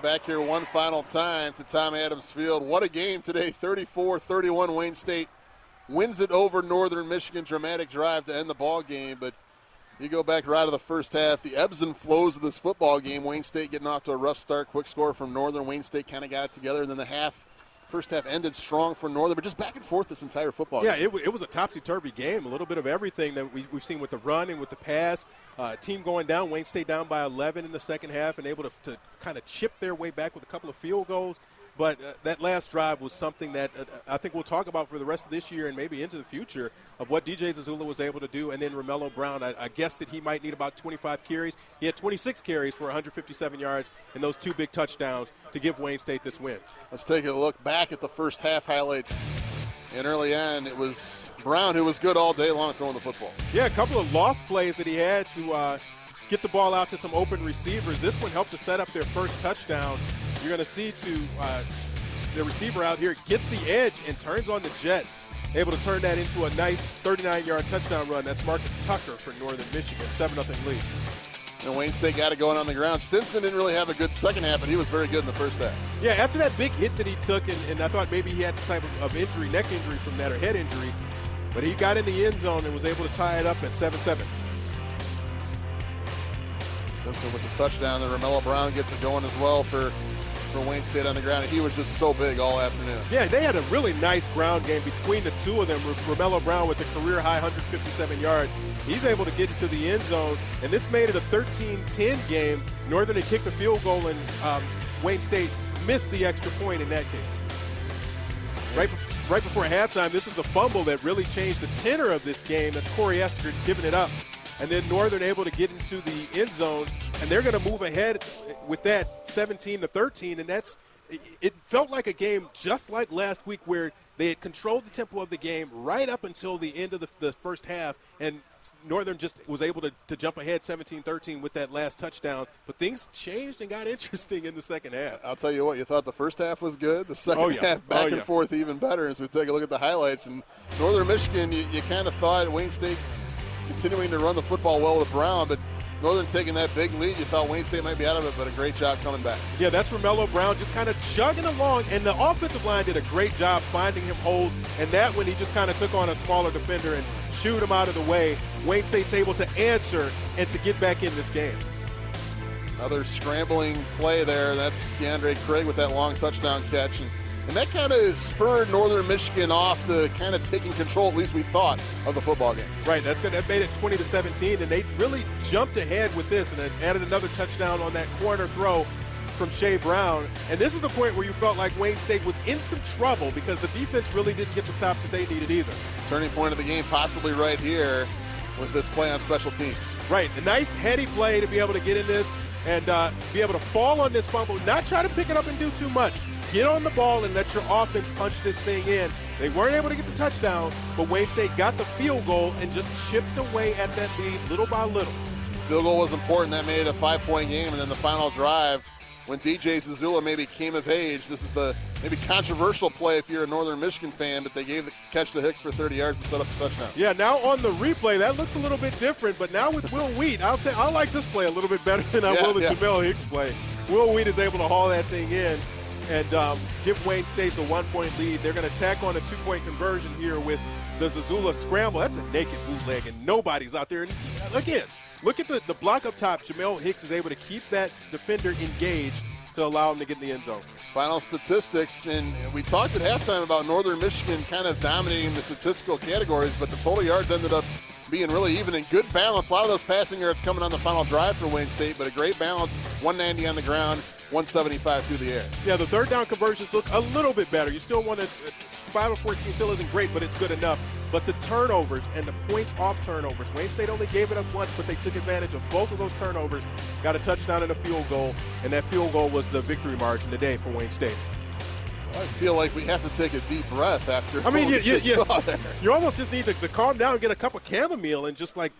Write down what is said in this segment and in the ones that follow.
back here one final time to Tom Adams Field. What a game today, 34-31. Wayne State wins it over Northern Michigan. Dramatic drive to end the ball game, but you go back right to the first half, the ebbs and flows of this football game. Wayne State getting off to a rough start, quick score from Northern. Wayne State kind of got it together, and then the first half ended strong for Northern, but just back and forth this entire football game. Yeah, it was a topsy-turvy game, a little bit of everything that we've seen with the run and with the pass. Team going down, Wayne State down by 11 in the second half and able to kind of chip their way back with a couple of field goals. But that last drive was something that I think we'll talk about for the rest of this year and maybe into the future of what DJ Zazula was able to do. And then Romello Brown, I guess that he might need about 25 carries. He had 26 carries for 157 yards and those 2 big touchdowns to give Wayne State this win. Let's take a look back at the first half highlights. And early on, it was Brown who was good all day long throwing the football. Yeah, a couple of loft plays that he had to get the ball out to some open receivers. This one helped to set up their first touchdown. You're going to see the receiver out here gets the edge and turns on the Jets, able to turn that into a nice 39-yard touchdown run. That's Marcus Tucker for Northern Michigan, 7-0 lead. And Wayne State got it going on the ground. Stinson didn't really have a good second half, but he was very good in the first half. Yeah, after that big hit that he took, and I thought maybe he had some type of injury, neck injury from that or head injury, but he got in the end zone and was able to tie it up at 7-7. Stinson with the touchdown. Then Romello Brown gets it going as well for Wayne State on the ground. He was just so big all afternoon. Yeah, they had a really nice ground game between the two of them. Romello Brown with a career-high 157 yards. He's able to get into the end zone, and this made it a 13-10 game. Northern had kicked a field goal, and Wayne State missed the extra point in that case. Right before halftime, this was the fumble that really changed the tenor of this game. That's Corey Esther giving it up. And then Northern able to get into the end zone, and they're going to move ahead with that 17-13, and it felt like a game just like last week where they had controlled the tempo of the game right up until the end of the first half, and Northern just was able to jump ahead 17-13 with that last touchdown. But things changed and got interesting in the second half. I'll tell you what, you thought the first half was good. The second half back and forth even better as we take a look at the highlights. And Northern Michigan, you kind of thought Wayne State continuing to run the football well with Brown, but Northern taking that big lead, you thought Wayne State might be out of it, but a great job coming back. Yeah, that's Romello Brown just kind of chugging along, and the offensive line did a great job finding him holes, and that when he just kind of took on a smaller defender and shooed him out of the way, Wayne State's able to answer and to get back in this game. Another scrambling play there. That's Keandre Craig with that long touchdown catch. And that kind of spurred Northern Michigan off to kind of taking control, at least we thought, of the football game. Right, that made it 20-17, and they really jumped ahead with this and added another touchdown on that corner throw from Shea Brown. And this is the point where you felt like Wayne State was in some trouble because the defense really didn't get the stops that they needed either. Turning point of the game possibly right here with this play on special teams. Right, a nice heady play to be able to get in this and be able to fall on this fumble, not try to pick it up and do too much. Get on the ball and let your offense punch this thing in. They weren't able to get the touchdown, but Wayne State got the field goal and just chipped away at that lead little by little. Field goal was important. That made it a 5-point game, and then the final drive when DJ Zazula maybe came of age. This is the maybe controversial play if you're a Northern Michigan fan, but they gave the catch to Hicks for 30 yards to set up the touchdown. Yeah, now on the replay, that looks a little bit different, but now with Will Wheat, I like this play a little bit better than I will the Jamel Hicks play. Will Wheat is able to haul that thing in and give Wayne State the 1-point lead. They're going to tack on a 2-point conversion here with the Zazula scramble. That's a naked bootleg, and nobody's out there. And again, look at the block up top. Jamel Hicks is able to keep that defender engaged to allow him to get in the end zone. Final statistics, and we talked at halftime about Northern Michigan kind of dominating the statistical categories, but the total yards ended up being really even and good balance. A lot of those passing yards coming on the final drive for Wayne State, but a great balance, 190 on the ground, 175 through the air. Yeah, the third down conversions look a little bit better. You still want to 5 of 14 still isn't great, but it's good enough. But the turnovers and the points off turnovers, Wayne State only gave it up once, but they took advantage of both of those turnovers, got a touchdown and a field goal, and that field goal was the victory margin today for Wayne State. I feel like we have to take a deep breath after you almost just need to calm down and get a cup of chamomile and just like,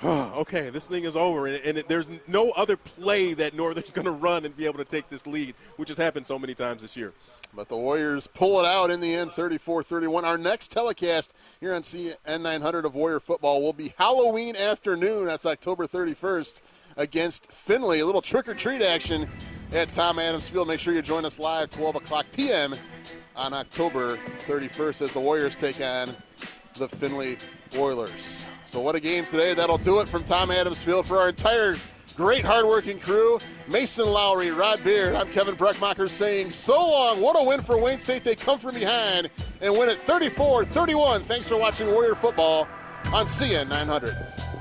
okay, this thing is over. And there's no other play that Northern's going to run and be able to take this lead, which has happened so many times this year. But the Warriors pull it out in the end, 34-31. Our next telecast here on CN 900 of Warrior Football will be Halloween afternoon. That's October 31st against Findlay. A little trick-or-treat action at Tom Adams Field. Make sure you join us live 12 o'clock p.m. on October 31st as the Warriors take on the Findlay Oilers. So what a game today. That'll do it from Tom Adams Field for our entire great hardworking crew. Mason Lowry, Rod Beard, I'm Kevin Breckmacher saying so long. What a win for Wayne State. They come from behind and win it 34-31. Thanks for watching Warrior football on CN 900.